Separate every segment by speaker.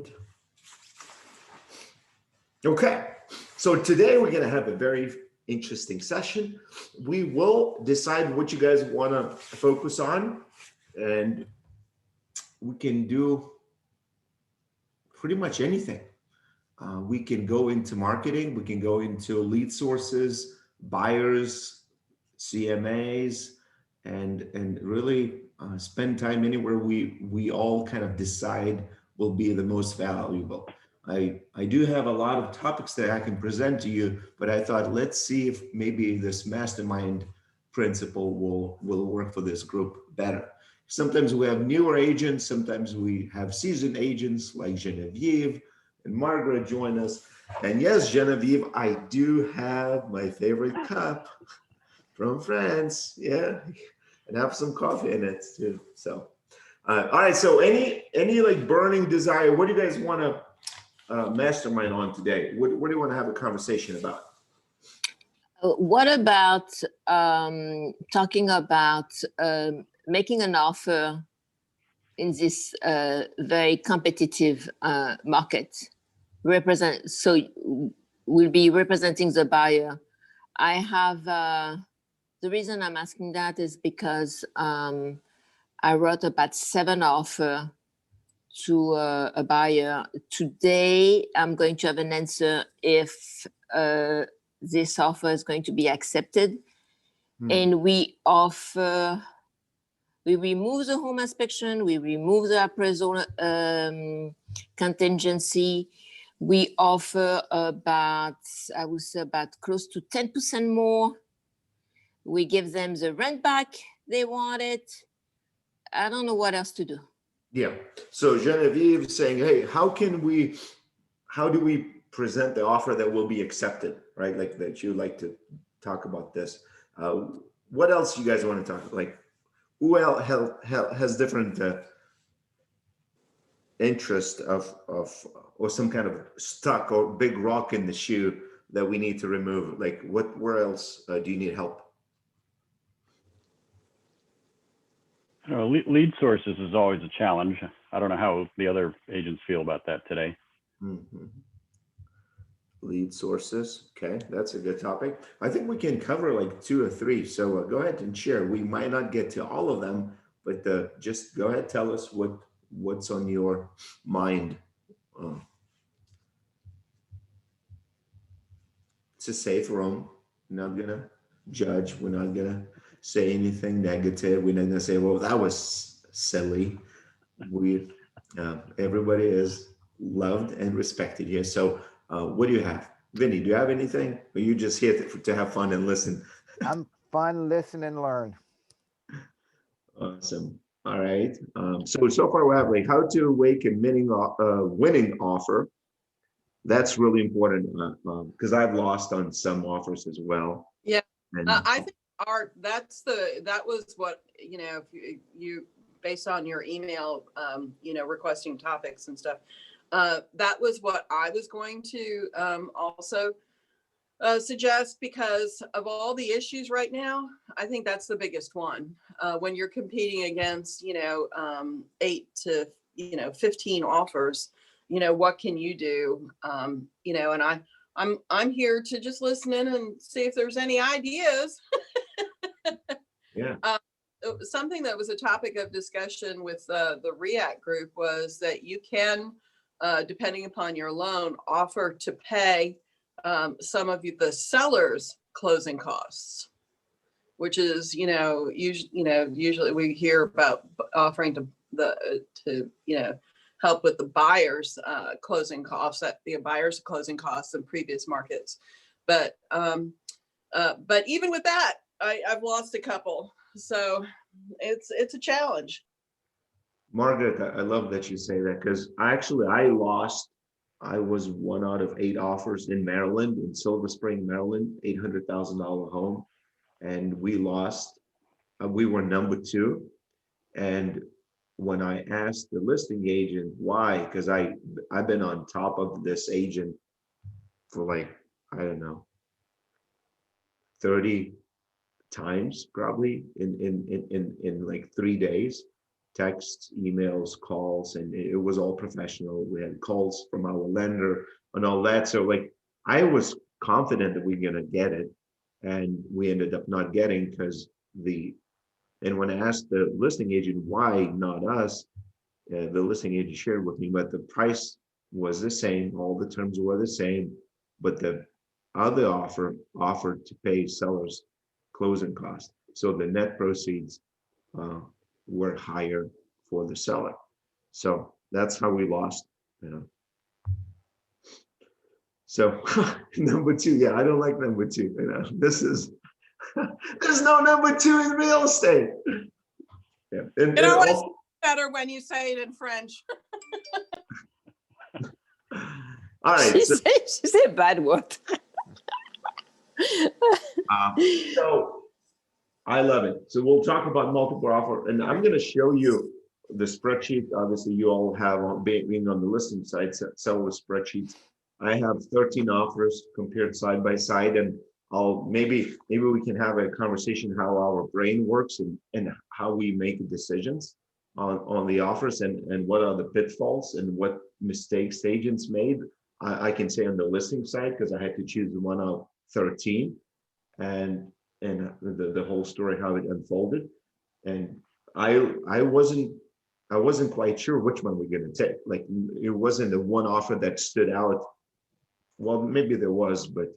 Speaker 1: Good. Okay, so today we're going to have a very interesting session. We will decide what you guys want to focus on, and we can do pretty much anything. We can go into marketing, we can go into lead sources, buyers, CMAs, and really spend time anywhere we all kind of decide will be the most valuable. I do have a lot of topics that I can present to you, but I thought let's see if maybe this mastermind principle will work for this group better. Sometimes we have newer agents, sometimes we have seasoned agents like Genevieve and Margaret join us. And yes, Genevieve, I do have my favorite cup from France, yeah, and have some coffee in it too. So, all right. So, any like burning desire? What do you guys want to mastermind on today? What do you want to have a conversation about?
Speaker 2: What about talking about making an offer in this very competitive market? So we'll be representing the buyer. I have the reason I'm asking that is because I wrote about 7 offers to a buyer. Today, I'm going to have an answer if this offer is going to be accepted. And we offer, we remove the home inspection, we remove the appraisal contingency. We offer about, I would say about close to 10% more. We give them the rent back they wanted. I don't know what else to do.
Speaker 1: Yeah. So Genevieve is saying, hey, how do we present the offer that will be accepted, right? Like that you like to talk about this. What else you guys want to talk? Like who else has different interest of or some kind of stuck or big rock in the shoe that we need to remove? Like where else do you need help?
Speaker 3: Lead sources is always a challenge. I don't know how the other agents feel about that today.
Speaker 1: Mm-hmm. Lead sources. Okay, that's a good topic. I think we can cover like 2 or 3. So go ahead and share. We might not get to all of them, but just go ahead, tell us what's on your mind. It's a safe room. We're not gonna judge. We're not gonna say anything negative. We're not gonna say, "Well, that was silly." Everybody is loved and respected here. So, what do you have, Vinny? Do you have anything? Or are you just here to have fun and listen?
Speaker 4: I'm fun, listen, and learn.
Speaker 1: Awesome. All right. So far we have like how to make a winning offer. That's really important because I've lost on some offers as well.
Speaker 5: Yeah,
Speaker 1: and,
Speaker 5: I think that was what, if you based on your email, requesting topics and stuff, that was what I was going to also suggest, because of all the issues right now. I think that's the biggest one when you're competing against 8 to 15 offers. What can you do? And I'm here to just listen in and see if there's any ideas.
Speaker 1: Yeah.
Speaker 5: Something that was a topic of discussion with the REACT group was that you can, depending upon your loan, offer to pay some of the seller's closing costs, which is, usually we hear about offering to help with the buyer's closing costs, in previous markets. But even with that, I've lost a couple. So it's a challenge.
Speaker 1: Margaret, I love that you say that, because I was 1 out of 8 offers in Maryland, in Silver Spring, Maryland, $800,000 home. And we lost, we were number 2. And when I asked the listing agent why, because I've been on top of this agent for like, I don't know, 30 times probably in like 3 days. texts, emails, calls, and it was all professional. We had calls from our lender and all that. So like I was confident that we're gonna get it, and we ended up not getting because and when I asked the listing agent why not us, the listing agent shared with me, but the price was the same, all the terms were the same, but the other offer offered to pay sellers closing costs. So the net proceeds were higher for the seller. So that's how we lost, you know. So number two, yeah, I don't like number two. You know, there's no number two in real estate. Yeah, and
Speaker 5: It always
Speaker 1: also,
Speaker 5: better when you say it in French.
Speaker 1: all right.
Speaker 2: She
Speaker 1: So,
Speaker 2: said a bad word.
Speaker 1: so I love it. So we'll talk about multiple offer, and I'm going to show you the spreadsheet. Obviously, you all have on being on the listing side, seller spreadsheets. I have 13 offers compared side by side, and I'll maybe we can have a conversation how our brain works and how we make decisions on the offers and what are the pitfalls and what mistakes agents made. I can say on the listing side because I had to choose one of 13, and the whole story how it unfolded, and I wasn't quite sure which one we're going to take. Like it wasn't the one offer that stood out. Well, maybe there was, but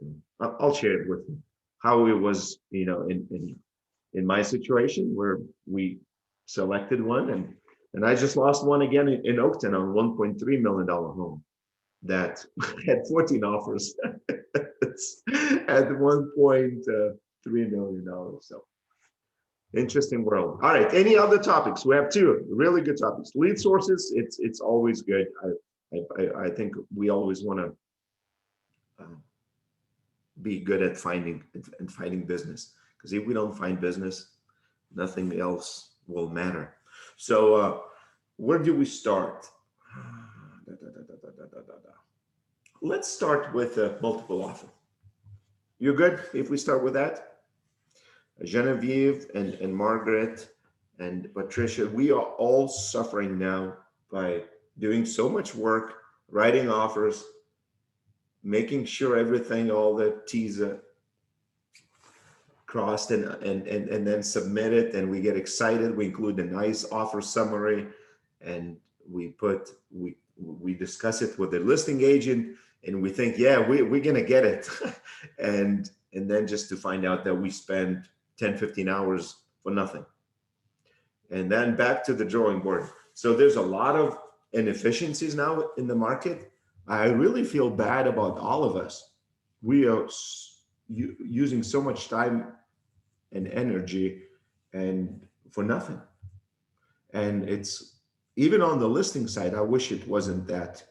Speaker 1: I'll share it with you how it was, you know, in my situation where we selected one, and I just lost one again in Oakton on $1.3 million home that had 14 offers at $1.3 million. So interesting world. All right, any other topics? We have two really good topics. Lead sources, it's always good. I think we always want to be good at finding business, because if we don't find business, nothing else will matter. So where do we start? Let's start with a multiple offer. You're good if we start with that? Genevieve and Margaret and Patricia, we are all suffering now by doing so much work, writing offers, making sure everything, all the T's are crossed and then submit it, and we get excited. We include a nice offer summary, and we discuss it with the listing agent, and we think, yeah, we're gonna get it. and then just to find out that we spent 10-15 hours for nothing, and then back to the drawing board. So there's a lot of inefficiencies now in the market. I really feel bad about all of us. We are using so much time and energy and for nothing. And it's even on the listing side, I wish it wasn't that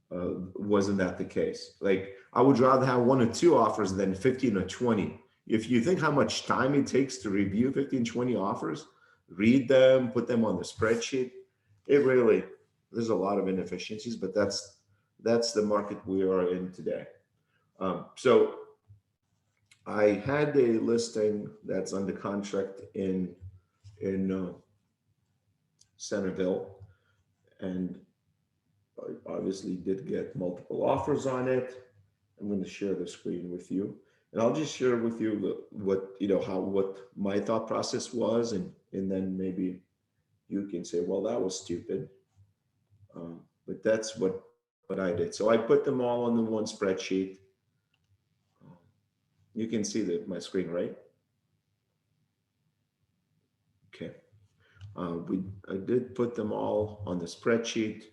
Speaker 1: the case. Like I would rather have one or two offers than 15 or 20. If you think how much time it takes to review 15, 20 offers, read them, put them on the spreadsheet, there's a lot of inefficiencies, but that's the market we are in today. So I had a listing that's under contract in Centerville, and I obviously did get multiple offers on it. I'm going to share the screen with you, and I'll just share with you what my thought process was, and then maybe you can say, well, that was stupid. But that's what I did. So I put them all on the one spreadsheet. You can see my screen, right? Okay. I did put them all on the spreadsheet,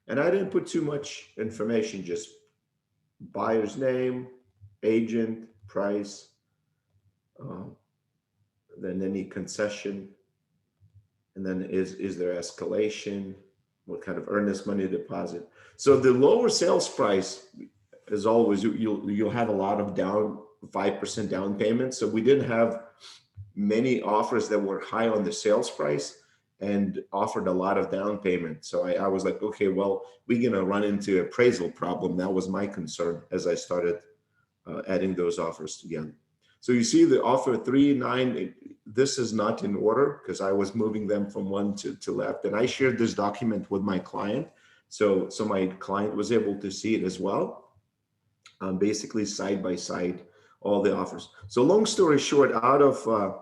Speaker 1: and I didn't put too much information, just buyer's name, agent, price, then any concession, and then is there escalation, what kind of earnest money deposit. So the lower sales price, as always, you'll have a lot of 5% down payment. So we didn't have many offers that were high on the sales price and offered a lot of down payment. So I was like, okay, well, we're gonna run into appraisal problem. That was my concern as I started adding those offers together. So you see the offer 3, 9, this is not in order because I was moving them from one to left. And I shared this document with my client. So my client was able to see it as well. Basically side by side, all the offers. So long story short, out of, I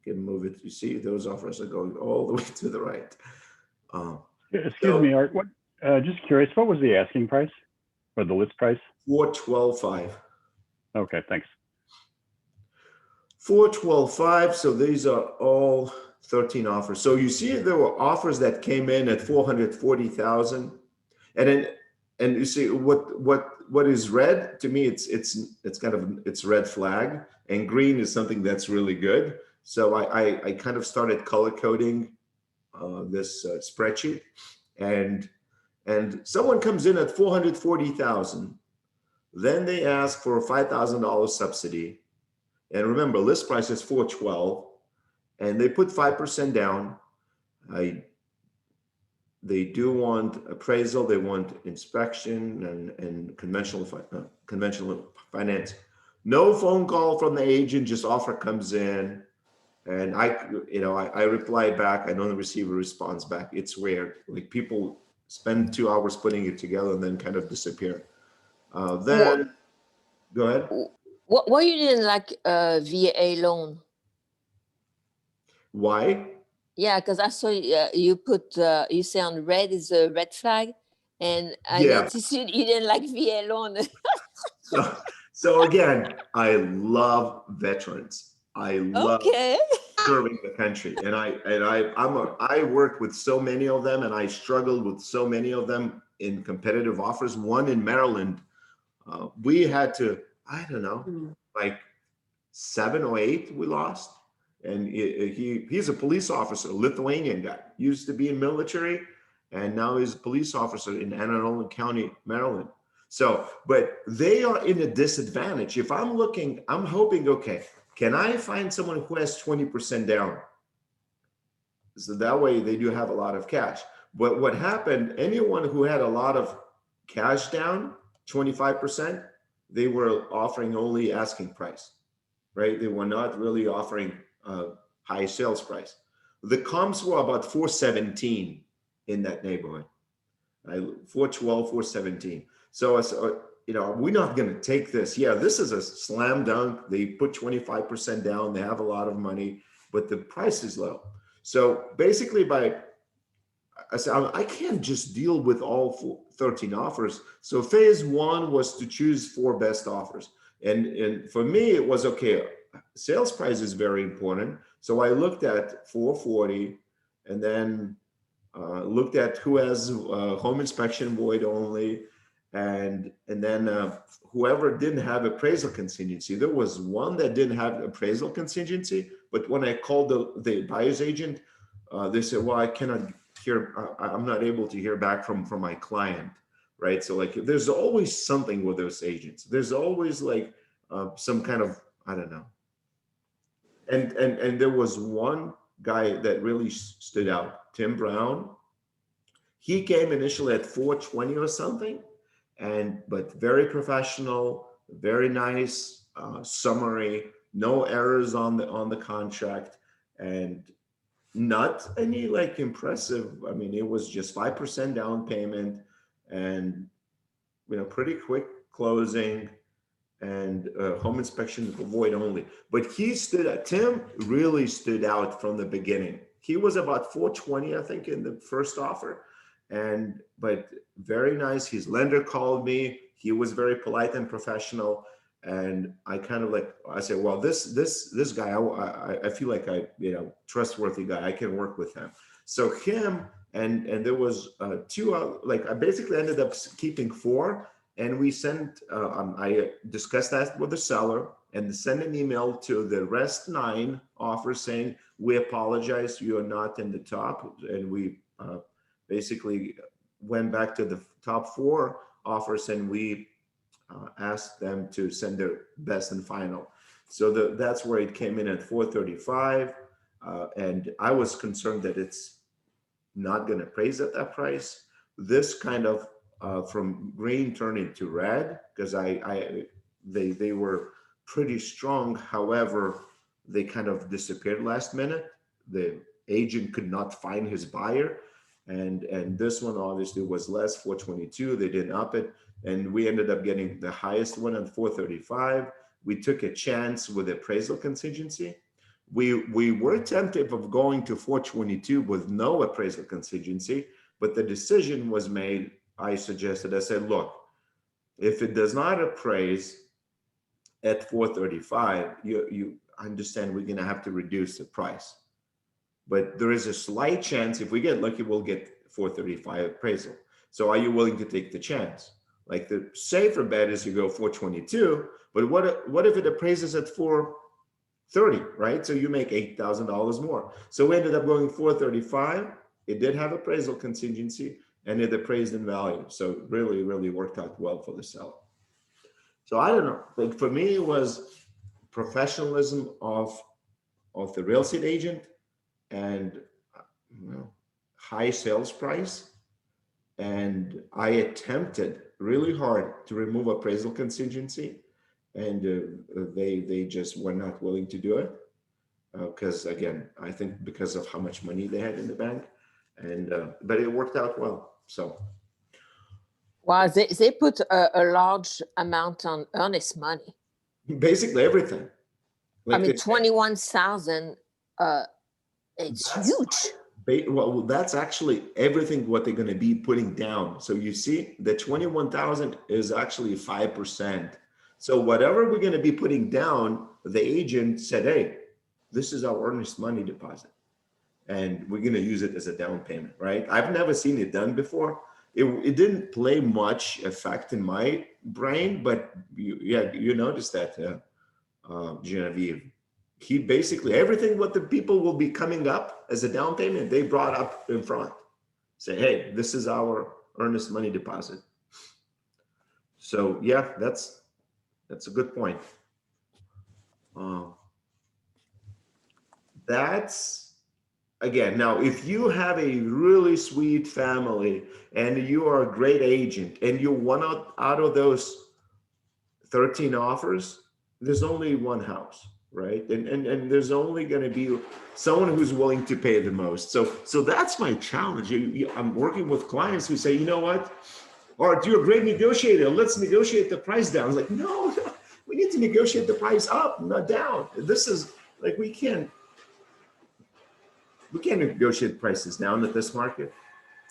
Speaker 1: can move it. You see those offers are going all the way to the right.
Speaker 3: Excuse me, Art, what, just curious, what was the asking price or the list price?
Speaker 1: 412.5.
Speaker 3: Okay, thanks.
Speaker 1: 412.5. So these are all 13 offers. So you see there were offers that came in at 440,000, and you see what is red to me, it's kind of, it's red flag, and green is something that's really good. So I kind of started color coding this spreadsheet, and someone comes in at 440,000, then they ask for a $5,000 subsidy, and remember list price is 412, and they put 5% down. They do want appraisal, they want inspection and conventional finance. No phone call from the agent, just offer comes in, and I reply back. I don't receive a response back. It's weird. Like people spend 2 hours putting it together and then kind of disappear. Then go ahead.
Speaker 2: Why you didn't like VA loan?
Speaker 1: Why?
Speaker 2: Yeah, because I saw you put you say on red is a red flag, and I
Speaker 1: Yeah.
Speaker 2: noticed you didn't like VA loan.
Speaker 1: So again, I love veterans. I love
Speaker 2: Okay.
Speaker 1: serving the country, and I worked with so many of them, and I struggled with so many of them in competitive offers. One in Maryland, we had to, I don't know, like 7 or 8 we lost, and he's a police officer, Lithuanian guy, used to be in military, and now he's a police officer in Anne Arundel County, Maryland. So, but they are in a disadvantage. If I'm looking, I'm hoping, okay, can I find someone who has 20% down? So that way they do have a lot of cash. But what happened, anyone who had a lot of cash down, 25%, they were offering only asking price, right? They were not really offering high sales price. The comps were about 417 in that neighborhood, 412, 417. So, we're not going to take this. Yeah, this is a slam dunk. They put 25% down. They have a lot of money, but the price is low. So basically I said, I can't just deal with all 13 offers. So phase 1 was to choose 4 best offers. And for me, it was, okay, sales price is very important. So I looked at 440 and then looked at who has home inspection void only, and then whoever didn't have appraisal contingency. There was one that didn't have appraisal contingency, but when I called the buyer's agent, they said, well, I cannot hear, I'm not able to hear back from my client, right? So like, there's always something with those agents. There's always like some kind of, I don't know. And there was one guy that really stood out, Tim Brown. He came initially at 420 or something, but very professional, very nice summary, no errors on the contract, and not any like impressive. I mean, it was just 5% down payment, and pretty quick closing, and home inspection void only. But Tim really stood out from the beginning. He was about 420, I think, in the first offer, but very nice. His lender called me. He was very polite and professional, and I kind of I said, well, this guy, I feel like trustworthy guy. I can work with him. So him and there was 2 I basically ended up keeping 4. And we sent, I discussed that with the seller and sent an email to the rest 9 offers saying, we apologize, you are not in the top. And we basically went back to the top 4 offers, and we asked them to send their best and final. So that's where it came in at 435. And I was concerned that it's not going to appraise at that price. This kind of from green turned into red, because they were pretty strong. However, they kind of disappeared last minute. The agent could not find his buyer. And this one obviously was less, 422. They didn't up it. And we ended up getting the highest one at 435. We took a chance with appraisal contingency. We were tempted of going to 422 with no appraisal contingency, but the decision was made. I said, look, if it does not appraise at 435, you understand we're going to have to reduce the price. But there is a slight chance if we get lucky, we'll get 435 appraisal. So are you willing to take the chance? Like the safer bet is you go 422, but what if it appraises at 430, right? So you make $8,000 more. So we ended up going 435. It did have appraisal contingency and it appraised in value. So really, really worked out well for the seller. So I don't know, like for me, it was professionalism of the real estate agent and high sales price. And I attempted really hard to remove appraisal contingency, and they just were not willing to do it because again, I think because of how much money they had in the bank, and but it worked out well. So
Speaker 2: Wow, they put a large amount on earnest money.
Speaker 1: basically everything.
Speaker 2: I mean, 21,000. It's huge.
Speaker 1: Well, that's actually everything what they're going to be putting down. So you see, the 21,000 is actually 5%. So whatever we're going to be putting down, the agent said, "Hey, this is our earnest money deposit, and we're going to use it as a down payment." Right? I've never seen it done before. It didn't play much effect in my brain, but you noticed that, Genevieve. He basically, everything what the people will be coming up as a down payment, they brought up in front. Say, hey, this is our earnest money deposit. So yeah, that's a good point. That's, again, now if you have a really sweet family and you are a great agent and you won out of those 13 offers, there's only one house. Right. And there's only going to be someone who's willing to pay the most. So that's my challenge. I'm working with clients who say, you know what, Art, you're a great negotiator. Let's negotiate the price down. It's like, no, we need to negotiate the price up, not down. This is like, we can't negotiate prices down at this market.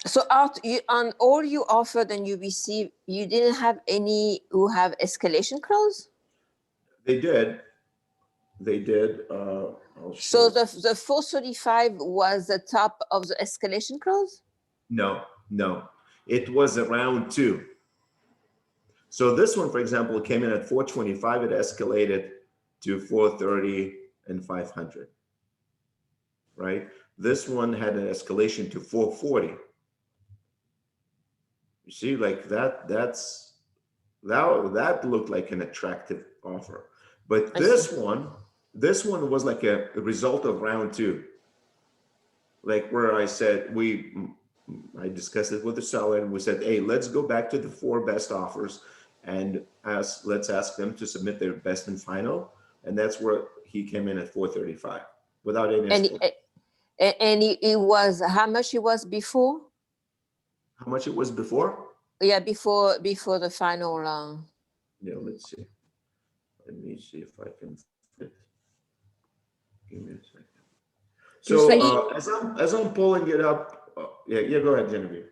Speaker 2: So Art, on all you offered and you received, you didn't have any who have escalation clause?
Speaker 1: They did.
Speaker 2: So the 435 was the top of the escalation clause?
Speaker 1: No, it was around 2. So this one, for example, came in at 425. It escalated to 430 and 500. Right. This one had an escalation to 440. You see, like that looked like an attractive offer. But this one was like a result of round 2. Like where I said, I discussed it with the seller and we said, hey, let's go back to the 4 best offers and let's ask them to submit their best and final. And that's where he came in at 435 without any.
Speaker 2: And it was, how much it was before?
Speaker 1: How much it was before?
Speaker 2: Yeah, before the final.
Speaker 1: Yeah, let's see. Let me see if I can fit. Give me a second. So as I'm pulling it up, yeah, go ahead, Genevieve.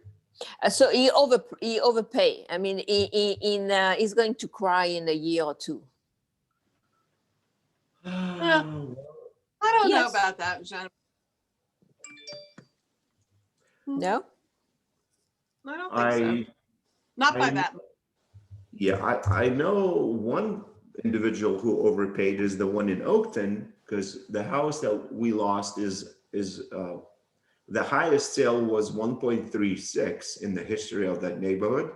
Speaker 2: So he overpay. I mean, he's going to cry in a year or 2.
Speaker 5: I don't know about that, Jennifer.
Speaker 2: No?
Speaker 5: I don't think so. Not by that.
Speaker 1: Yeah, I know one individual who overpaid is the one in Oakton, because the house that we lost is the highest sale was 1.36 in the history of that neighborhood,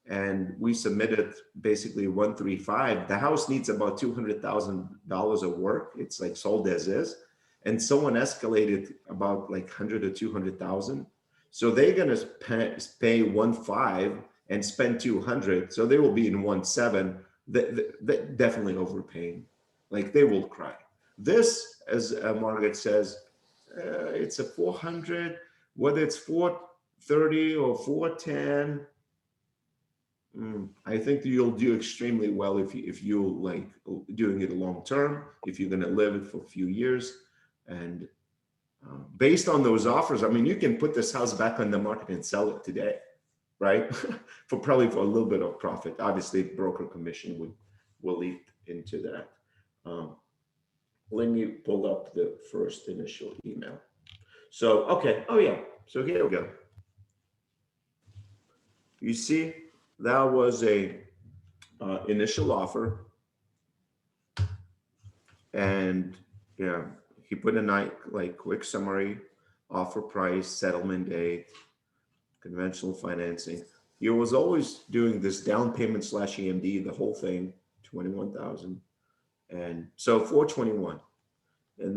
Speaker 1: and we submitted basically 135. The house needs about $200,000 of work. It's like sold as is, and someone escalated about like 100 or 200,000. So they're gonna pay 1.5 and spend 200, so they will be in 1.7. they definitely overpaying. Like they will cry. This, as Margaret says, it's a 400, whether it's 430 or 410. I think that you'll do extremely well if you like doing it long term, if you're going to live it for a few years. And based on those offers, I mean, you can put this house back on the market and sell it today, right? for probably for a little bit of profit. Obviously, broker commission will eat into that. Let me pull up the first initial email. So, okay. Oh yeah. So here we go. You see, that was a initial offer, and yeah, he put a like quick summary, offer price, settlement date, conventional financing. He was always doing this down payment / EMD, the whole thing, 21,000, and so 421, and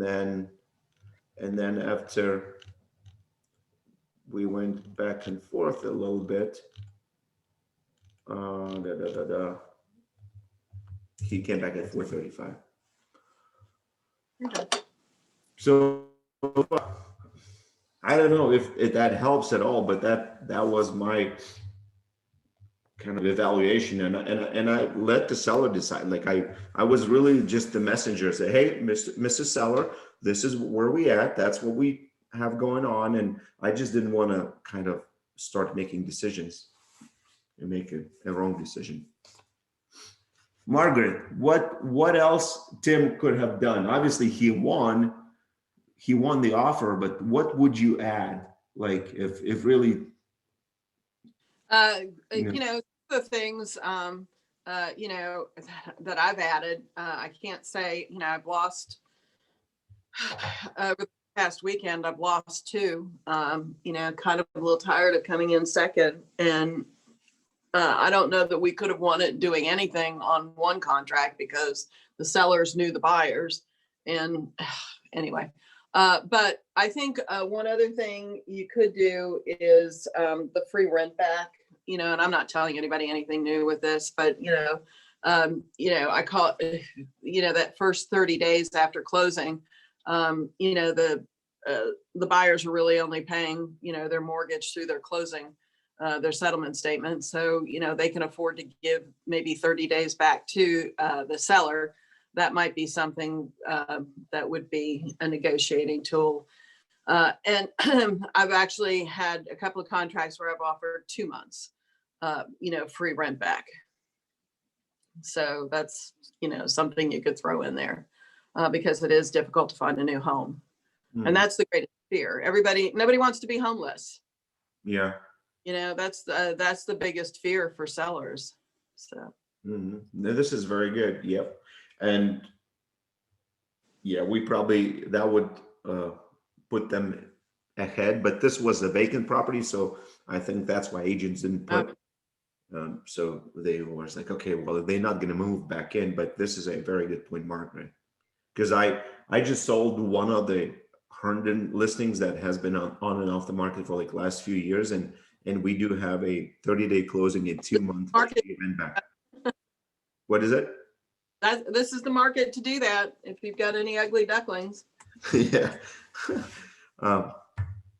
Speaker 1: then after we went back and forth a little bit, he came back at 435.
Speaker 5: Okay.
Speaker 1: So I don't know if that helps at all, but that was my kind of evaluation, and I let the seller decide. Like I was really just the messenger. Say, hey, Mrs. Seller, this is where we at. That's what we have going on, and I just didn't want to kind of start making decisions and make a wrong decision. Margaret, what else Tim could have done? Obviously, he won the offer, but what would you add? Like if really,
Speaker 5: You know, the things, you know, that I've added, I can't say, you know, I've lost, over the past weekend, I've lost two, you know, kind of a little tired of coming in second. And I don't know that we could have won it doing anything on one contract because the sellers knew the buyers. And anyway, but I think one other thing you could do is the free rent back, you know, and I'm not telling anybody anything new with this, but, you know, I call it, you know, that first 30 days after closing, you know, the buyers are really only paying, you know, their mortgage through their closing, their settlement statement. So, you know, they can afford to give maybe 30 days back to the seller. That might be something that would be a negotiating tool. And I've actually had a couple of contracts where I've offered 2 months, you know, free rent back. So that's, you know, something you could throw in there because it is difficult to find a new home. And that's the greatest fear. Nobody wants to be homeless.
Speaker 1: yeah.
Speaker 5: You know, that's the biggest fear for sellers. So.
Speaker 1: No, this is very good. Yep. And yeah, that would put them ahead, but this was a vacant property. So I think that's why agents didn't put, so they was like, okay, well, they're not going to move back in, but this is a very good point, Margaret, because I just sold one of the Herndon listings that has been on and off the market for like last few years. And we do have a 30-day closing in 2 months. Back. What is it?
Speaker 5: This is the market to do that if you've got any ugly ducklings.
Speaker 1: Yeah.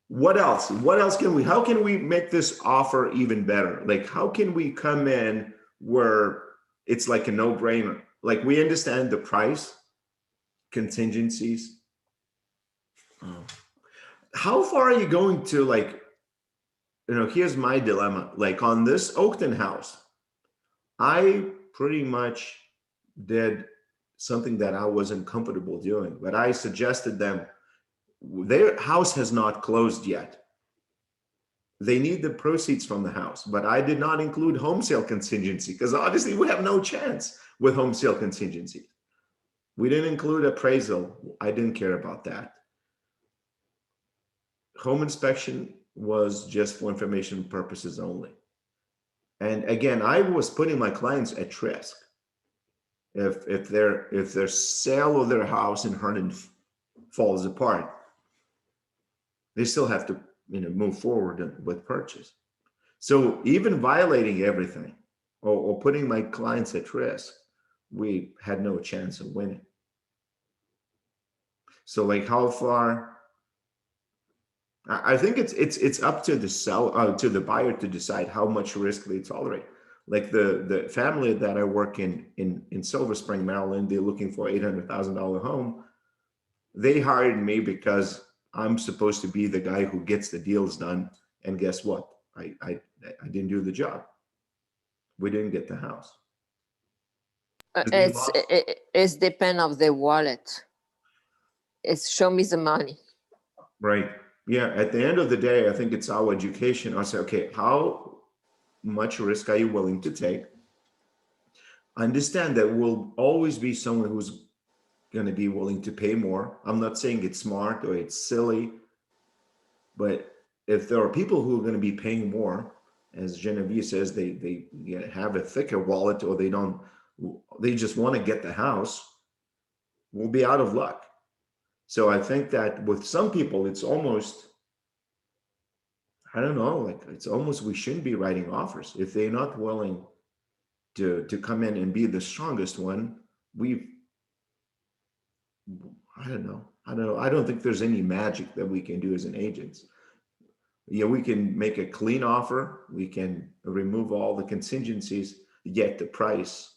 Speaker 1: What else? How can we make this offer even better? Like, how can we come in where it's like a no-brainer? Like, we understand the price, contingencies. How far are you going to, like, you know, here's my dilemma. Like on this Oakton house, I pretty much did something that I wasn't comfortable doing, but I suggested them, their house has not closed yet. They need the proceeds from the house, but I did not include home sale contingency because obviously we have no chance with home sale contingency. We didn't include appraisal. I didn't care about that. Home inspection was just for information purposes only. And again, I was putting my clients at risk. If their sale of their house in Herndon falls apart, they still have to, you know, move forward with purchase. So even violating everything, or putting my clients at risk, we had no chance of winning. So like how far, I think it's up to the to the buyer to decide how much risk they tolerate. Like the family that I work in Silver Spring, Maryland, they're looking for $800,000 home. They hired me because I'm supposed to be the guy who gets the deals done. And guess what? I didn't do the job. We didn't get the house.
Speaker 2: It's depend of the wallet. It's show me the money.
Speaker 1: Right. Yeah. At the end of the day, I think it's our education. I say, okay, how much risk are you willing to take? Understand that will always be someone who's going to be willing to pay more. I'm not saying it's smart or it's silly, but if there are people who are going to be paying more, as Genevieve says, they have a thicker wallet, or they just want to get the house, we'll be out of luck. So I think that with some people, it's almost, I don't know, like it's almost, we shouldn't be writing offers. If they're not willing to come in and be the strongest one, I don't know. I don't think there's any magic that we can do as an agent. Yeah, we can make a clean offer. We can remove all the contingencies, yet the price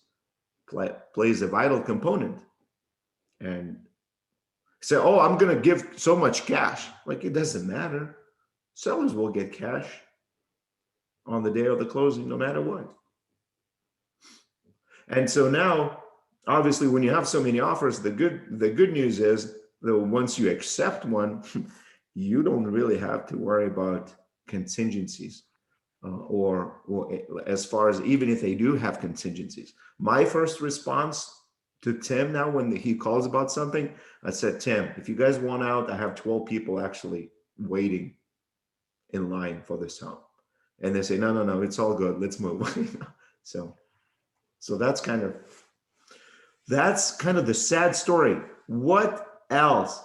Speaker 1: plays a vital component. And say, oh, I'm going to give so much cash. Like, it doesn't matter. Sellers will get cash on the day of the closing, no matter what. And so now, obviously, when you have so many offers, the good news is that once you accept one, you don't really have to worry about contingencies or as far as even if they do have contingencies. My first response to Tim now when he calls about something, I said, Tim, if you guys want out, I have 12 people actually waiting in line for this home. And they say, no, it's all good. Let's move. So that's kind of the sad story. What else?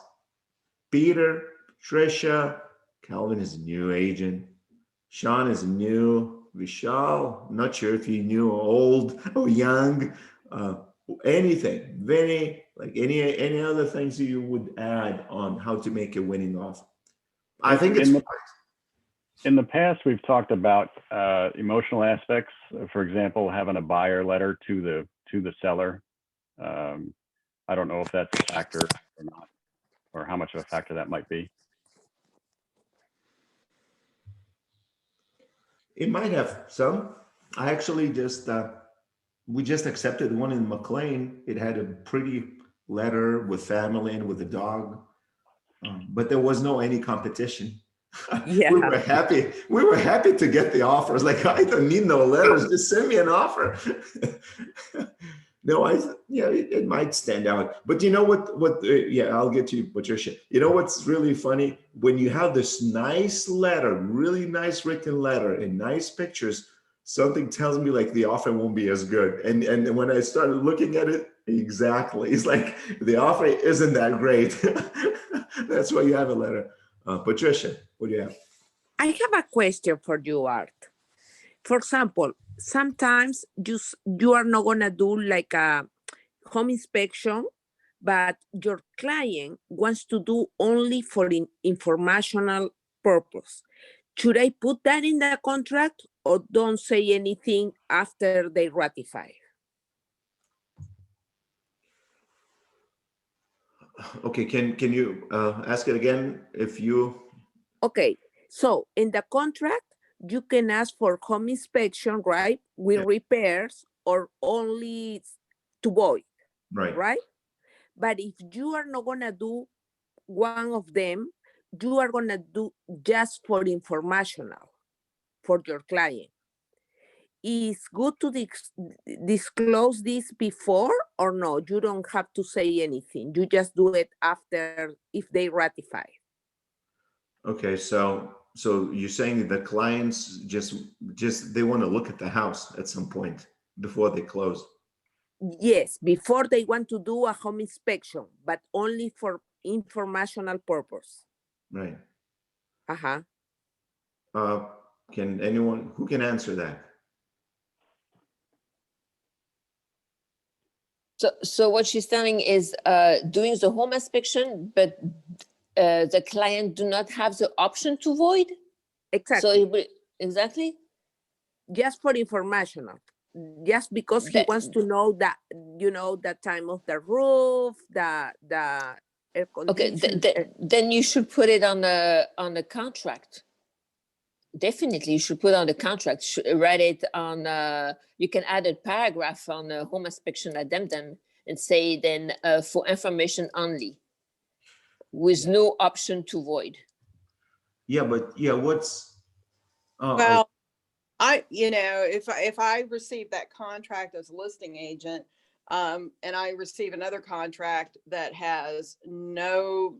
Speaker 1: Peter, Tricia, Calvin is a new agent. Sean is new. Vishal, I'm not sure if he new or old or young. Anything. Vinny, like any other things you would add on how to make a winning offer? I think it's
Speaker 3: in the past, we've talked about emotional aspects. For example, having a buyer letter to the seller. I don't know if that's a factor or not, or how much of a factor that might be.
Speaker 1: It might have some. I actually we just accepted one in McLean. It had a pretty letter with family and with a dog, but there was no any competition.
Speaker 6: Yeah.
Speaker 1: We were happy. We were happy to get the offers. Like, I don't need no letters. Just send me an offer. No, it might stand out. But you know what? Yeah, I'll get to you, Patricia. You know what's really funny? When you have this nice letter, really nice written letter and nice pictures, something tells me like the offer won't be as good. And when I started looking at it, exactly, it's like the offer isn't that great. That's why you have a letter. Patricia, what do you have?
Speaker 6: I have a question for you, Art. For example, sometimes you are not gonna do like a home inspection, but your client wants to do only for informational purpose. Should I put that in the contract or don't say anything after they ratify?
Speaker 1: Okay, can you ask it again if you?
Speaker 6: Okay, so in the contract, you can ask for home inspection, right? With repairs or only to void, right? But if you are not gonna do one of them, you are gonna do just for informational for your client. Is good to disclose this before or no? You don't have to say anything. You just do it after if they ratify.
Speaker 1: Okay, so you're saying the clients just they want to look at the house at some point before they close?
Speaker 6: Yes, before they want to do a home inspection, but only for informational purpose.
Speaker 1: Right.
Speaker 6: Uh-huh.
Speaker 1: Can anyone who can answer that?
Speaker 2: So what she's telling is doing the home inspection, but the client do not have the option to void.
Speaker 6: Exactly.
Speaker 2: So it will, exactly.
Speaker 6: Just for informational, just because he wants to know that, you know, the time of the roof, the air conditioning.
Speaker 2: Okay, then you should put it on the contract. Definitely, you should put on the contract. Write it on. You can add a paragraph on the home inspection addendum and say then for information only, with no option to void.
Speaker 1: Yeah, but yeah, what's
Speaker 5: Well, if I receive that contract as a listing agent, and I receive another contract that has no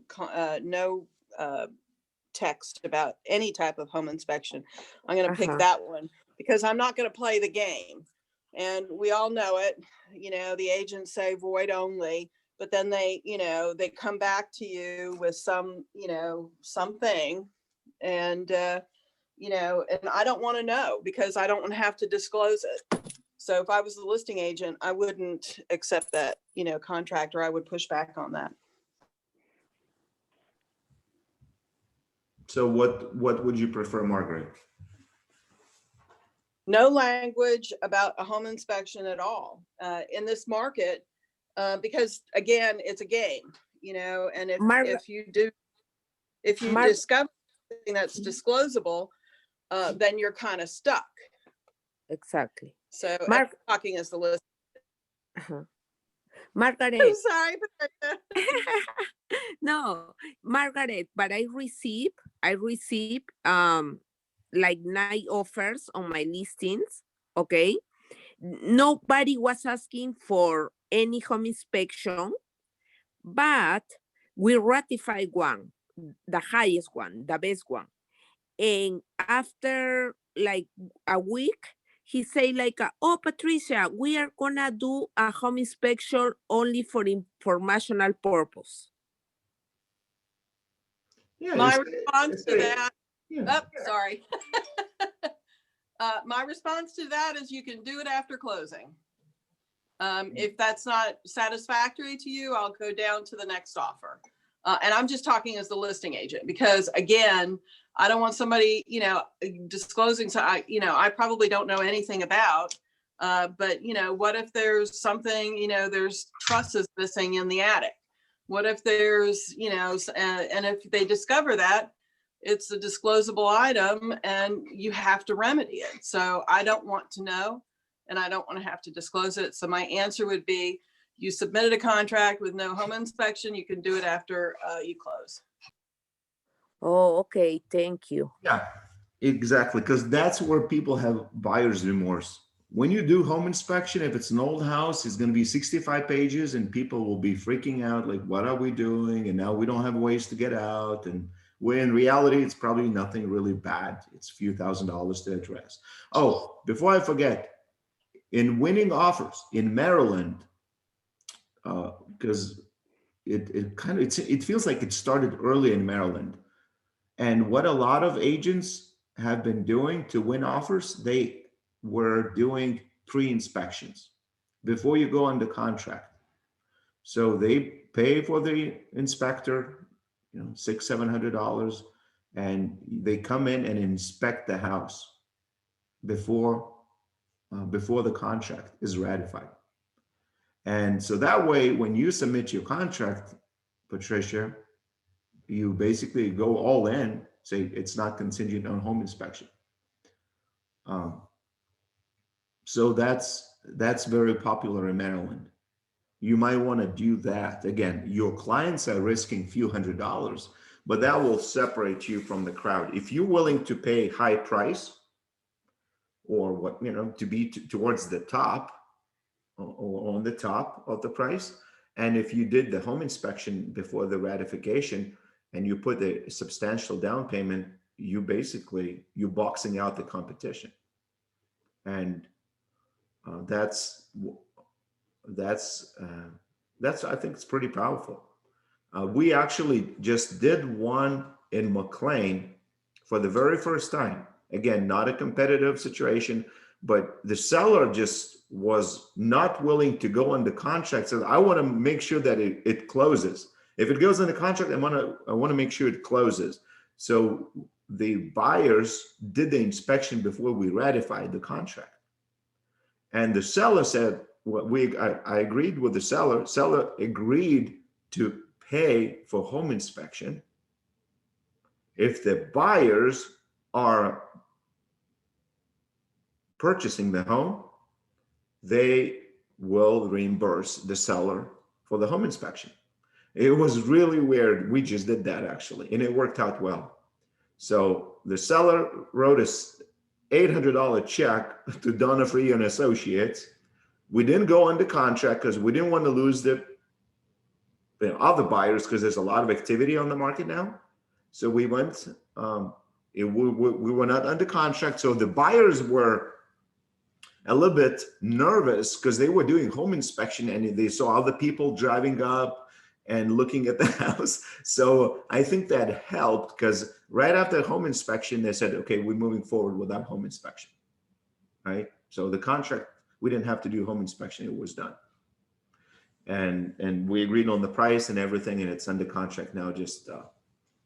Speaker 5: text about any type of home inspection, I'm going to pick that one because I'm not going to play the game. And we all know it, the agents say void only, but then they come back to you with some, something, and, and I don't want to know because I don't want to have to disclose it. So if I was the listing agent, I wouldn't accept that, contract, or I would push back on that.
Speaker 1: So what would you prefer, Margaret?
Speaker 5: No language about a home inspection at all in this market, because again, it's a game, and if you discover something that's disclosable, then you're kind of stuck.
Speaker 6: Exactly.
Speaker 5: So I'm talking as the list.
Speaker 6: Margaret.
Speaker 5: I'm sorry.
Speaker 6: No, Margaret, but I receive like 9 offers on my listings. Okay. Nobody was asking for any home inspection, but we ratified one, the highest one, the best one. And after like a week, he said like, oh, Patricia, we are gonna do a home inspection only for informational purpose.
Speaker 1: Yeah,
Speaker 5: my response to that, sorry. My response to that is you can do it after closing. If that's not satisfactory to you, I'll go down to the next offer. And I'm just talking as the listing agent, because again, I don't want somebody, disclosing. So I probably don't know anything about, but what if there's something, there's trusses missing in the attic? What if there's, and if they discover that, it's a disclosable item and you have to remedy it. So I don't want to know, and I don't want to have to disclose it. So my answer would be, you submitted a contract with no home inspection, you can do it after you close.
Speaker 6: Oh, okay. Thank you.
Speaker 1: Yeah, exactly. Because that's where people have buyer's remorse. When you do home inspection, if it's an old house, it's going to be 65 pages and people will be freaking out. Like, what are we doing? And now we don't have ways to get out. And where in reality, it's probably nothing really bad. It's a few $1,000s to address. Oh, before I forget, in winning offers in Maryland, because it feels like it started early in Maryland. And what a lot of agents have been doing to win offers, they were doing pre-inspections before you go under contract. So they pay for the inspector, $600-700, and they come in and inspect the house before the contract is ratified. And so that way, when you submit your contract, Patricia, you basically go all in, say it's not contingent on home inspection. So that's very popular in Maryland. You might want to do that. Again, your clients are risking a few $100s, but that will separate you from the crowd. If you're willing to pay high price, or what, to be towards the top, or on the top of the price, and if you did the home inspection before the ratification and you put a substantial down payment, you're boxing out the competition. And that's I think it's pretty powerful. We actually just did one in McLean for the very first time. Again, not a competitive situation, but the seller just was not willing to go under contract. So I want to make sure that it closes. If it goes under contract, I want to make sure it closes. So the buyers did the inspection before we ratified the contract. And the seller said, I agreed with the seller. Seller agreed to pay for home inspection if the buyers are purchasing the home. They will reimburse the seller for the home inspection. It was really weird. We just did that actually, and it worked out well. So the seller wrote us $800 check to Donna Free and Associates. We didn't go under contract because we didn't want to lose the other buyers, because there's a lot of activity on the market now. So we went, we were not under contract. So the buyers were a little bit nervous because they were doing home inspection and they saw other people driving up and looking at the house. So I think that helped, because right after home inspection, they said, okay, we're moving forward without home inspection, right? So the contract, we didn't have to do home inspection, it was done. And we agreed on the price and everything, and it's under contract now, just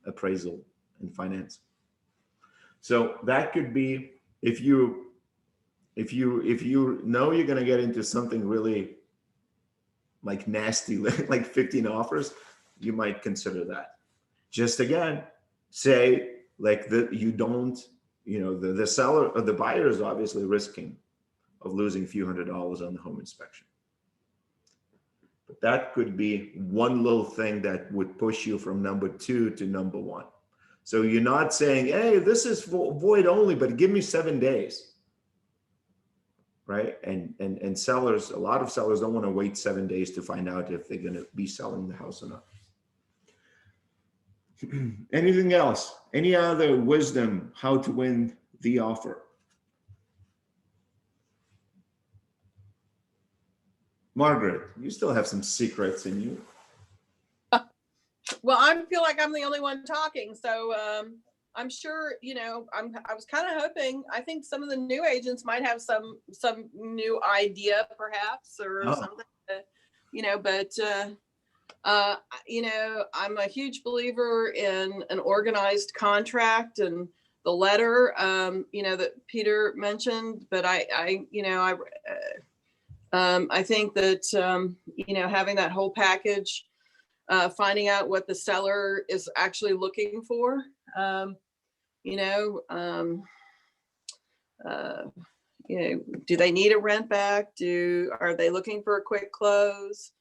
Speaker 1: appraisal and finance. So that could be, if you know you're gonna get into something really like nasty, like 15 offers, you might consider that. Just again, say like that you don't, the seller or the buyer is obviously risking of losing a few $100s on the home inspection. But that could be one little thing that would push you from number 2 to number 1. So you're not saying, hey, this is void only, but give me 7 days. Right? And sellers, a lot of sellers don't want to wait 7 days to find out if they're going to be selling the house or not. Anything else? Any other wisdom how to win the offer? Margaret, you still have some secrets in you.
Speaker 5: Well, I feel like I'm the only one talking, so I'm sure, I was kind of hoping, I think some of the new agents might have some new idea perhaps, or something, but I'm a huge believer in an organized contract and the letter, that Peter mentioned, but I think that, having that whole package, finding out what the seller is actually looking for, do they need a rent back? Are they looking for a quick close?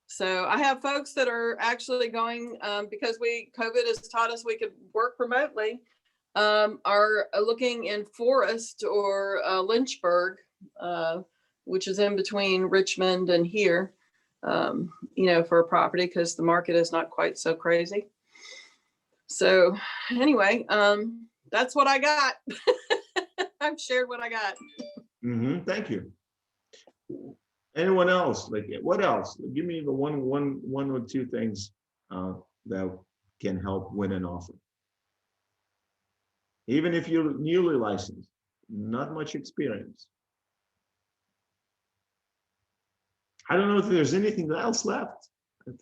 Speaker 5: So I have folks that are actually going, because COVID has taught us we could work remotely, are looking in Forest or Lynchburg, which is in between Richmond and here, for a property, because the market is not quite so crazy. So anyway, that's what I got. I've shared what I got.
Speaker 1: Thank you. Anyone else? Like, what else? Give me the one or two things that can help win an offer. Even if you're newly licensed, not much experience. I don't know if there's anything else left. I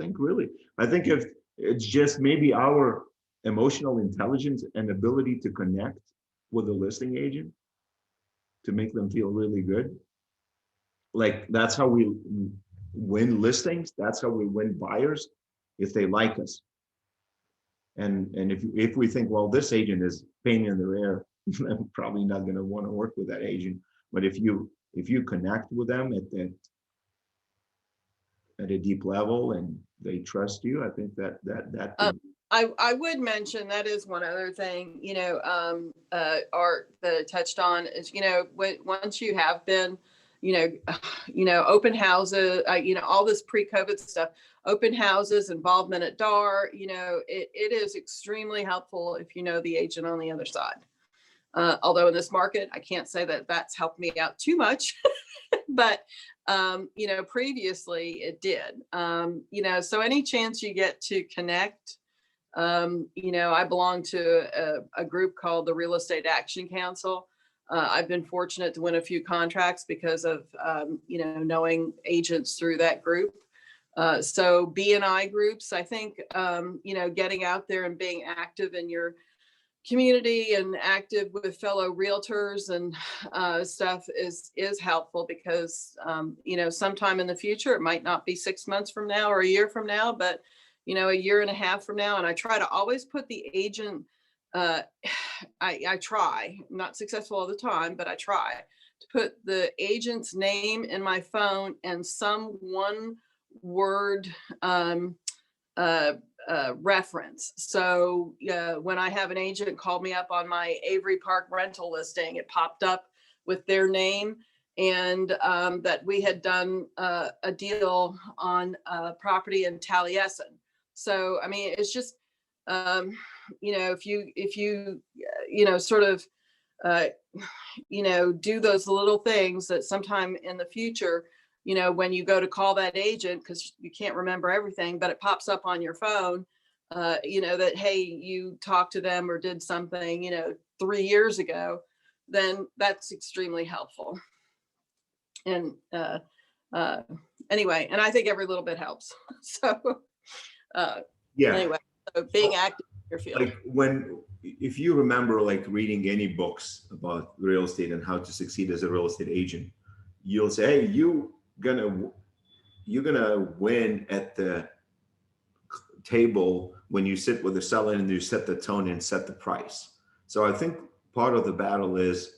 Speaker 1: think if it's just maybe our emotional intelligence and ability to connect with the listing agent to make them feel really good. Like, that's how we win listings. That's how we win buyers, if they like us. And if we think, well, this agent is pain in the rear, I'm probably not going to want to work with that agent. But if you connect with them at a deep level and they trust you, I think that
Speaker 5: I would mention, that is one other thing, Art, that touched on is, once you have been, open houses, all this pre-COVID stuff, open houses, involvement at DAR, it is extremely helpful if you know the agent on the other side. Although in this market, I can't say that that's helped me out too much, but previously it did. So any chance you get to connect You know, I belong to a group called the Real Estate Action Council. I've been fortunate to win a few contracts because of, you know, knowing agents through that group. So B&I groups, I think, you know, getting out there and being active in your community and active with fellow realtors and stuff is helpful because, you know, sometime in the future, it might not be 6 months from now or a year from now, but, you know, a year and a half from now. And I try to always put the agent, I try, I'm not successful all the time, but I try to put the agent's name in my phone and some one word reference. So when I have an agent call me up on my Avery Park rental listing, it popped up with their name and that we had done a deal on property in Taliesin. So, I mean, it's just, you know, if you, you know, sort of, you know, do those little things that sometime in the future, you know, when you go to call that agent, because you can't remember everything, but it pops up on your phone, you know, that, hey, you talked to them or did something, you know, 3 years ago, then that's extremely helpful. And anyway, and I think every little bit helps. So
Speaker 1: Yeah.
Speaker 5: anyway, so being active in your field.
Speaker 1: Like if you remember like reading any books about real estate and how to succeed as a real estate agent, you'll say, hey, you're gonna win at the table when you sit with the seller and you set the tone and set the price. So I think part of the battle is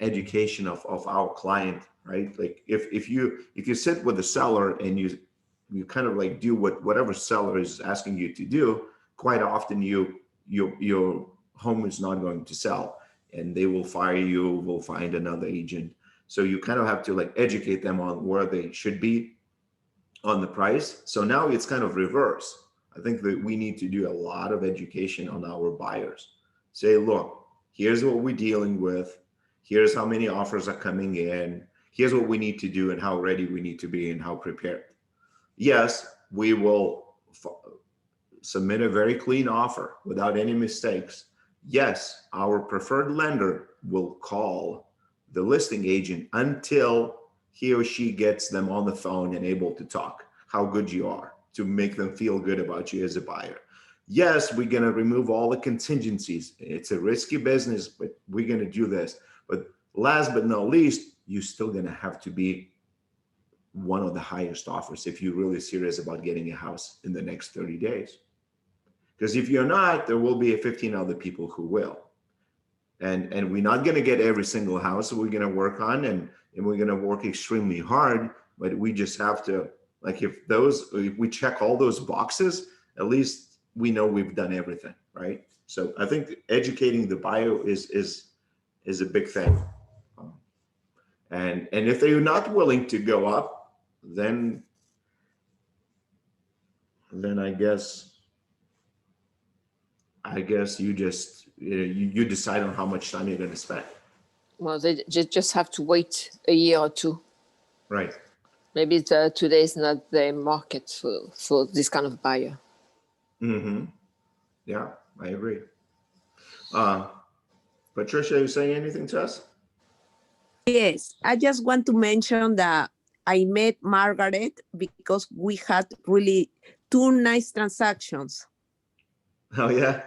Speaker 1: education of our client, right? Like if you sit with the seller and you kind of like do whatever seller is asking you to do, quite often your home is not going to sell and they will fire you, will find another agent. So you kind of have to like educate them on where they should be on the price. So now it's kind of reverse. I think that we need to do a lot of education on our buyers. Say, look, here's what we're dealing with. Here's how many offers are coming in. Here's what we need to do and how ready we need to be and how prepared. Yes, we will submit a very clean offer without any mistakes. Yes, our preferred lender will call the listing agent until he or she gets them on the phone and able to talk how good you are, to make them feel good about you as a buyer. Yes, we're going to remove all the contingencies. It's a risky business, but we're going to do this. But last but not least, you're still going to have to be one of the highest offers if you're really serious about getting a house in the next 30 days. Because if you're not, there will be 15 other people who will. And we're not going to get every single house that we're going to work on, and we're going to work extremely hard, but we just have to, like, if we check all those boxes, at least we know we've done everything, right? So I think educating the buyer is a big thing. And if they're not willing to go up, then I guess you just, you decide on how much time you're going to spend.
Speaker 2: Well, they just have to wait a year or two.
Speaker 1: Right.
Speaker 2: Maybe today is not the market for this kind of buyer.
Speaker 1: Mm-hmm. Yeah, I agree. Patricia, are you saying anything to us?
Speaker 6: Yes, I just want to mention that I met Margaret because we had really 2 nice transactions.
Speaker 1: Oh, yeah?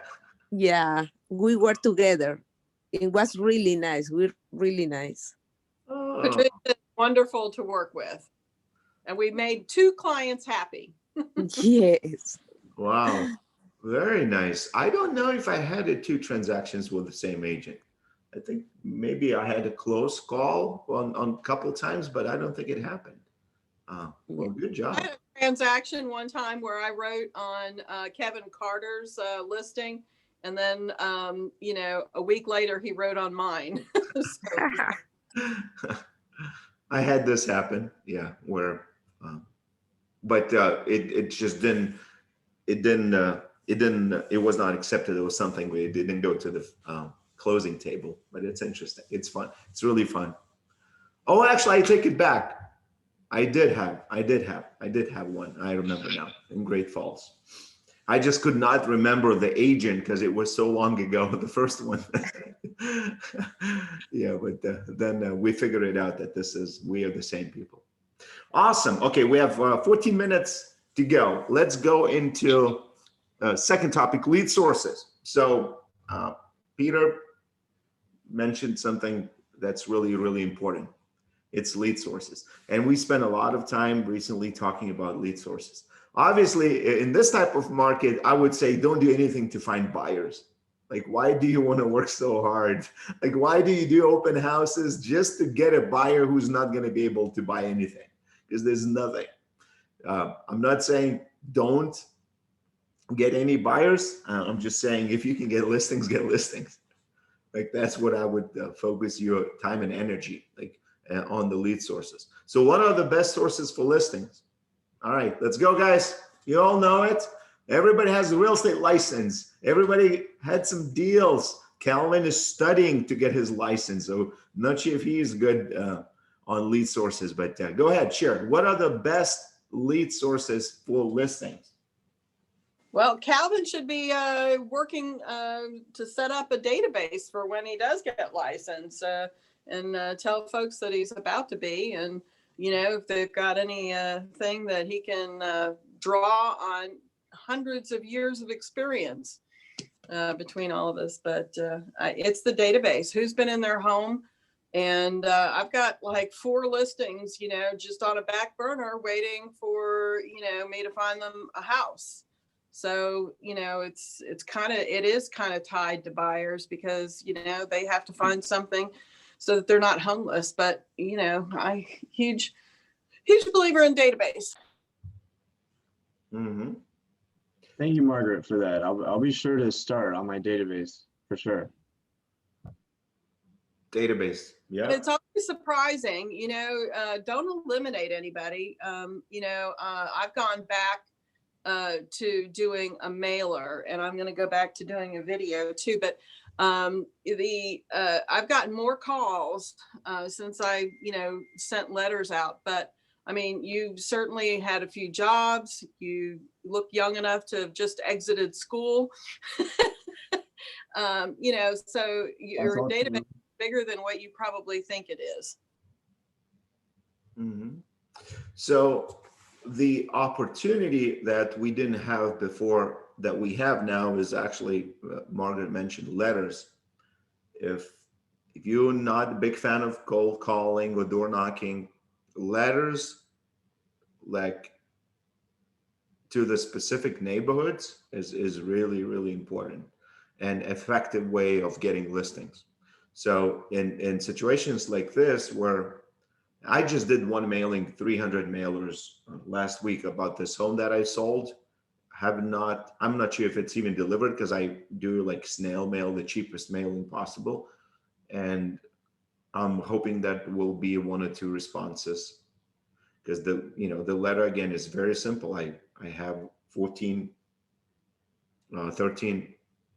Speaker 6: Yeah, we were together. It was really nice. We're really nice.
Speaker 1: Oh.
Speaker 5: Patricia is wonderful to work with. And we made 2 clients happy.
Speaker 6: Yes.
Speaker 1: Wow. Very nice. I don't know if I had 2 transactions with the same agent. I think maybe I had a close call on a couple of times, but I don't think it happened. Well, good job.
Speaker 5: I had a transaction one time where I wrote on Kevin Carter's listing, and then you know, a week later he wrote on mine.
Speaker 1: I had this happen, yeah, where, but it just didn't. It was not accepted. It was something it didn't go to the closing table. But it's interesting. It's fun. It's really fun. Oh, actually, I take it back. I did have one. I remember now, in Great Falls. I just could not remember the agent because it was so long ago, the first one. Yeah, but then we figured it out that we are the same people. Awesome. Okay, we have 14 minutes to go. Let's go into second topic, lead sources. So Peter mentioned something that's really, really important. It's lead sources. And we spent a lot of time recently talking about lead sources. Obviously, in this type of market, I would say don't do anything to find buyers. Like, why do you want to work so hard? Like, why do you do open houses just to get a buyer who's not going to be able to buy anything? Because there's nothing. I'm not saying don't get any buyers. I'm just saying if you can get listings, get listings. Like, that's what I would focus your time and energy on the lead sources. So what are the best sources for listings? All right, let's go, guys. You all know it. Everybody has a real estate license. Everybody had some deals. Calvin is studying to get his license. So not sure if he's good on lead sources, but go ahead, share. What are the best lead sources for listings?
Speaker 5: Well, Calvin should be working to set up a database for when he does get licensed and tell folks that he's about to be. And, you know, if they've got any thing that he can draw on hundreds of years of experience between all of us. But it's the database. Who's been in their home? And I've got like 4 listings, you know, just on a back burner waiting for, you know, me to find them a house. So, you know, it is kind of tied to buyers because, you know, they have to find something so that they're not homeless. But, you know, huge believer in database.
Speaker 1: Mm-hmm.
Speaker 7: Thank you, Margaret, for that. I'll be sure to start on my database for sure.
Speaker 1: Database. Yeah.
Speaker 5: It's always surprising, you know, don't eliminate anybody. You know, I've gone back to doing a mailer, and I'm going to go back to doing a video too. But I've gotten more calls since I, you know, sent letters out. But I mean, you certainly had a few jobs. You look young enough to have just exited school. You know, so your database is bigger than what you probably think it is.
Speaker 1: Mm-hmm. So the opportunity that we didn't have before that we have now is actually, Margaret mentioned letters. If you're not a big fan of cold calling or door knocking, letters like to the specific neighborhoods is really, really important and effective way of getting listings. So in situations like this where I just did one mailing, 300 mailers last week about this home that I sold. I'm not sure if it's even delivered because I do like snail mail, the cheapest mailing possible. And I'm hoping that will be 1 or 2 responses because the letter again is very simple. I have 13,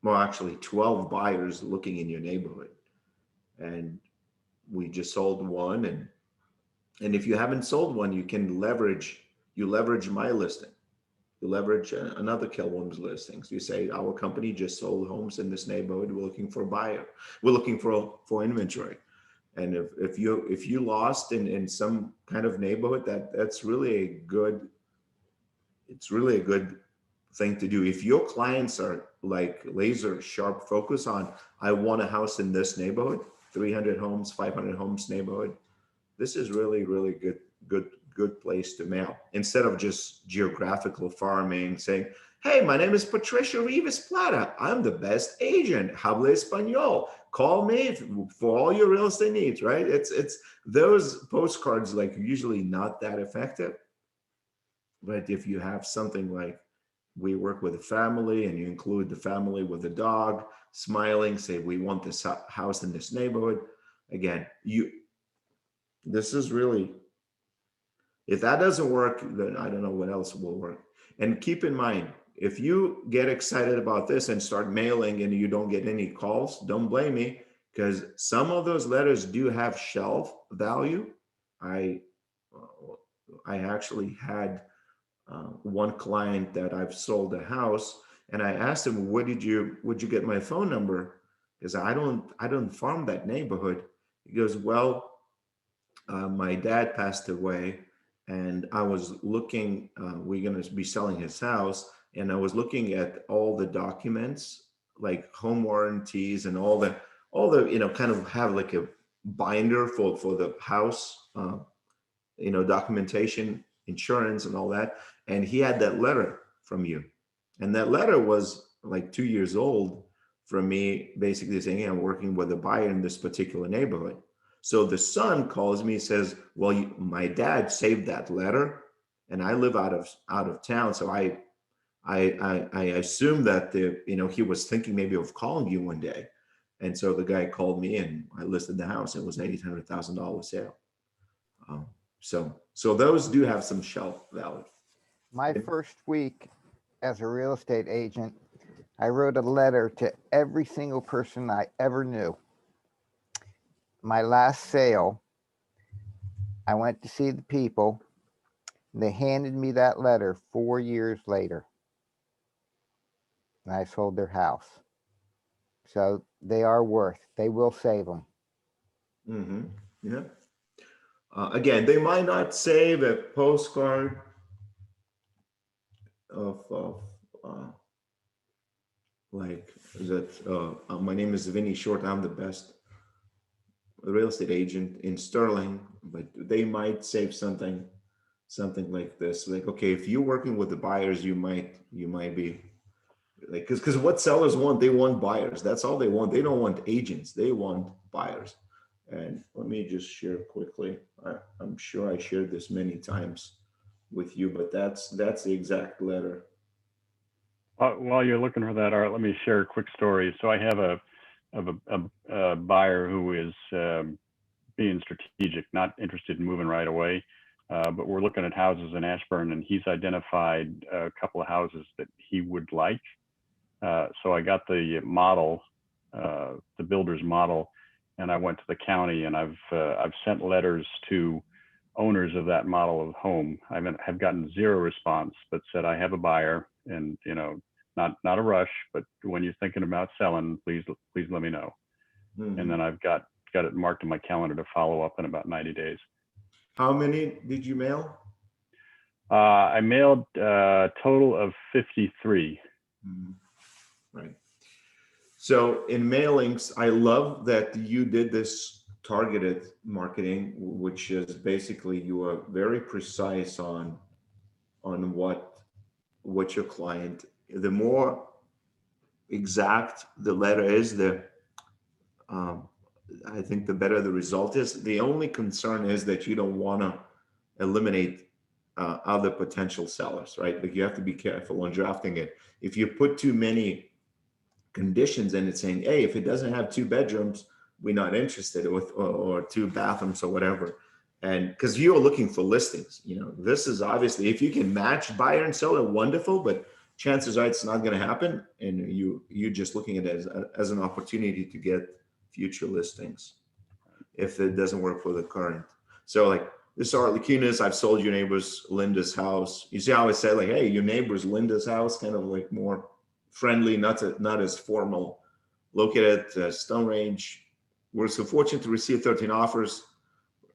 Speaker 1: well, actually 12 buyers looking in your neighborhood. And we just sold one. And if you haven't sold one, you can leverage my listing. You leverage another Kilwom's listings. You say, our company just sold homes in this neighborhood. We're looking for a buyer. We're looking for inventory. And if you lost in some kind of neighborhood, that's really a good thing to do. If your clients are like laser sharp focus on, I want a house in this neighborhood, 300 homes, 500 homes neighborhood, this is really, really good place to mail instead of just geographical farming saying, hey, my name is Patricia Rivas Plata. I'm the best agent. Habla Espanol. Call me for all your real estate needs, right? It's those postcards like usually not that effective. But if you have something like we work with a family and you include the family with a dog smiling, say, we want this house in this neighborhood. Again, this is really, if that doesn't work, then I don't know what else will work. And keep in mind, if you get excited about this and start mailing and you don't get any calls, don't blame me, because some of those letters do have shelf value. I actually had one client that I've sold a house, and I asked him, would you get my phone number? Because I don't farm that neighborhood. He goes, well, my dad passed away, and I was looking, we're going to be selling his house, and I was looking at all the documents, like home warranties and all the, kind of have like a binder for the house, documentation, insurance and all that. And he had that letter from you. And that letter was like 2 years old from me basically saying, hey, I'm working with a buyer in this particular neighborhood. So the son calls me, says, well, my dad saved that letter and I live out of town. So I assume that he was thinking maybe of calling you one day. And so the guy called me and I listed the house. It was an $800,000 sale. So those do have some shelf value.
Speaker 4: My first week as a real estate agent, I wrote a letter to every single person I ever knew. My last sale, I went to see the people. They handed me that letter 4 years later. And I sold their house. So they are worth, they will save them.
Speaker 1: Mm-hmm. Yeah. Again, they might not save a postcard of like that. My name is Vinny Short. I'm the best real estate agent in Sterling, but they might save something like this. Like, okay, if you're working with the buyers, you might be like, because what sellers want, they want buyers. That's all they want. They don't want agents. They want buyers. And let me just share quickly. I'm sure I shared this many times with you, but that's the exact letter.
Speaker 3: While you're looking for that, Art, let me share a quick story. So I have a buyer who is being strategic, not interested in moving right away, but we're looking at houses in Ashburn, and he's identified a couple of houses that he would like. So I got the model, the builder's model, and I went to the county, and I've sent letters to owners of that model of home. I have gotten zero response, but said I have a buyer, and not a rush, but when you're thinking about selling, please let me know. Mm-hmm. And then I've got it marked in my calendar to follow up in about 90 days.
Speaker 1: How many did you mail?
Speaker 3: I mailed a total of 53.
Speaker 1: Mm-hmm. Right. So in mailings, I love that you did this targeted marketing, which is basically you are very precise on what your client, the more exact the letter is, I think the better the result is. The only concern is that you don't want to eliminate other potential sellers, right? Like you have to be careful when drafting it. If you put too many conditions in it saying, hey, if it doesn't have 2 bedrooms, we're not interested, or 2 bathrooms or whatever. And because you're looking for listings, this is obviously, if you can match buyer and seller, wonderful, but chances are it's not going to happen. And you're just looking at it as an opportunity to get future listings if it doesn't work for the current. So like this is Art Lacunas, I've sold your neighbor's Linda's house. You see how I say like, hey, your neighbor's Linda's house, kind of like more friendly, not as formal. Located at Stone Range. We're so fortunate to receive 13 offers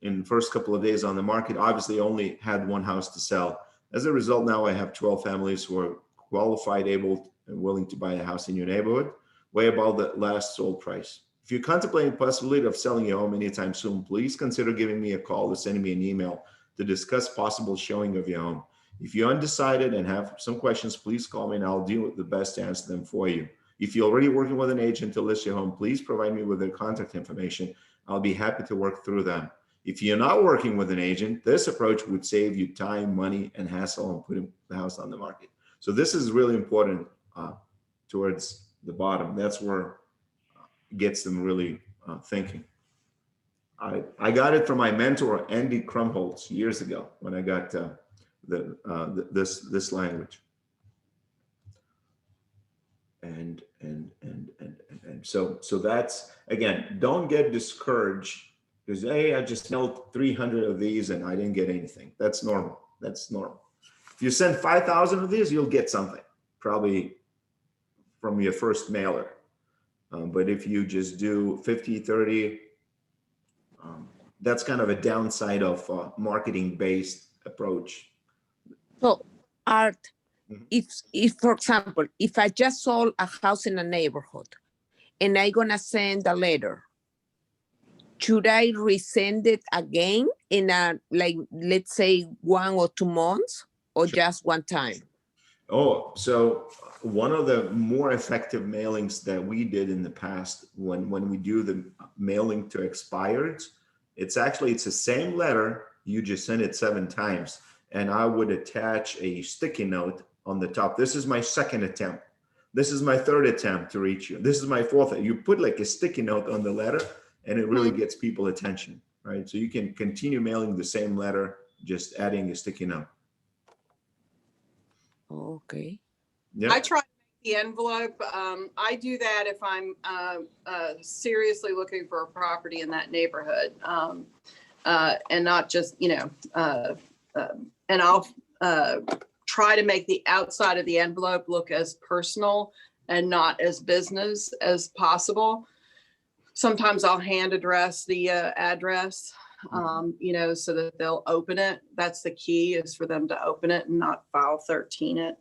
Speaker 1: in the first couple of days on the market. Obviously only had 1 house to sell. As a result, now I have 12 families who are qualified, able, and willing to buy a house in your neighborhood, way above the last sold price. If you're contemplating the possibility of selling your home anytime soon, please consider giving me a call or sending me an email to discuss possible showing of your home. If you're undecided and have some questions, please call me and I'll do the best to answer them for you. If you're already working with an agent to list your home, please provide me with their contact information. I'll be happy to work through them. If you're not working with an agent, this approach would save you time, money, and hassle on putting the house on the market. So this is really important towards the bottom. That's where it gets them really thinking. I got it from my mentor, Andy Krumholtz, years ago when I got this language. And so that's, again, don't get discouraged because, hey, I just mailed 300 of these and I didn't get anything. That's normal. That's normal. If you send 5,000 of these, you'll get something probably from your first mailer. But if you just do 50, 30, that's kind of a downside of marketing-based approach.
Speaker 6: So, Art,
Speaker 1: Mhm.
Speaker 6: if for example, if I just sold a house in a neighborhood and I gonna send a letter, should I resend it again in a, like, let's say 1 or 2 months, or
Speaker 1: Sure.
Speaker 6: just one time?
Speaker 1: Oh, so one of the more effective mailings that we did in the past, when we do the mailing to expireds, it's the same letter, you just send it 7 times. And I would attach a sticky note on the top. This is my second attempt. This is my third attempt to reach you. This is my fourth. You put like a sticky note on the letter, and it really gets people attention, right? So you can continue mailing the same letter, just adding a sticky note.
Speaker 6: Okay.
Speaker 1: Yeah.
Speaker 5: I try to make the envelope. I do that if I'm seriously looking for a property in that neighborhood, and not just, and I'll try to make the outside of the envelope look as personal and not as business as possible. Sometimes I'll hand address the address, so that they'll open it. That's the key, is for them to open it and not file 13 it.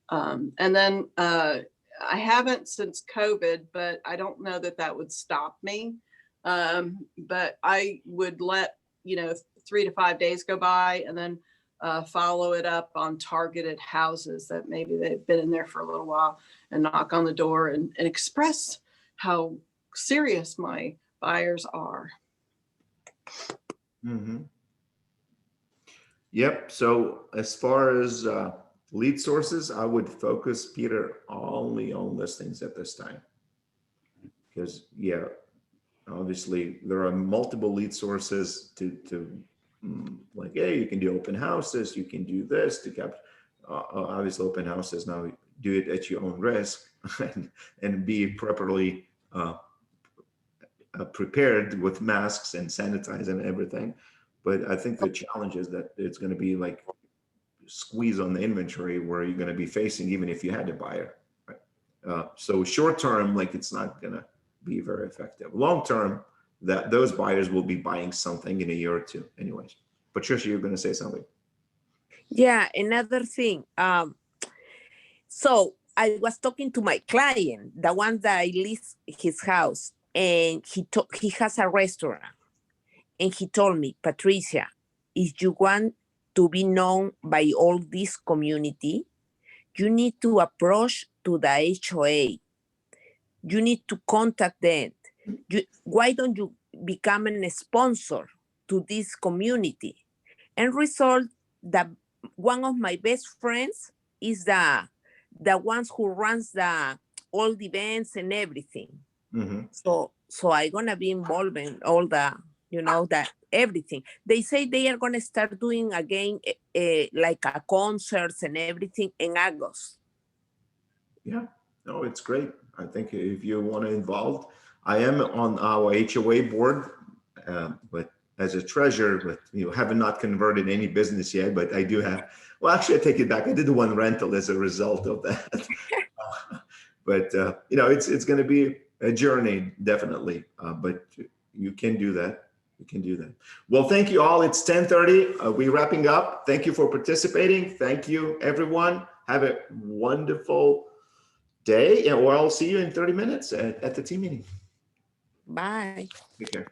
Speaker 5: And then I haven't since COVID, but I don't know that would stop me. But I would let, 3 to 5 days go by, and then follow it up on targeted houses that maybe they've been in there for a little while, and knock on the door and express how serious my buyers are.
Speaker 1: Mm-hmm. Yep. So as far as lead sources, I would focus, Peter, only on listings at this time. Because, obviously there are multiple lead sources to like, hey, you can do open houses, you can do this to capture. Obviously, open houses, now do it at your own risk and be properly prepared with masks and sanitize and everything. But I think the challenge is that it's going to be like squeeze on the inventory where you're going to be facing even if you had a buyer. Right? So short term, like, it's not going to be very effective. Long term, that those buyers will be buying something in a year or two anyways. Patricia, you're going to say something.
Speaker 6: Yeah, another thing. So I was talking to my client, the one that I leased his house, and he has a restaurant. And he told me, Patricia, if you want to be known by all this community, you need to approach to the HOA. You need to contact them. Why don't you become a sponsor to this community? And result that one of my best friends is the ones who runs all the events and everything.
Speaker 1: Mm-hmm.
Speaker 6: So I'm gonna be involved in all the, that everything. They say they are gonna start doing again, like a concerts and everything in August.
Speaker 1: Yeah, no, it's great. I think if you want to involve, I am on our HOA board, but as a treasurer, but haven't not converted any business yet, but I do have, well, actually I take it back. I did one rental as a result of that. But it's going to be a journey, definitely. But you can do that. You can do that. Well, thank you all. It's 10:30. We're wrapping up. Thank you for participating. Thank you, everyone. Have a wonderful day, and I'll see you in 30 minutes at the team meeting.
Speaker 6: Bye.
Speaker 1: Take care.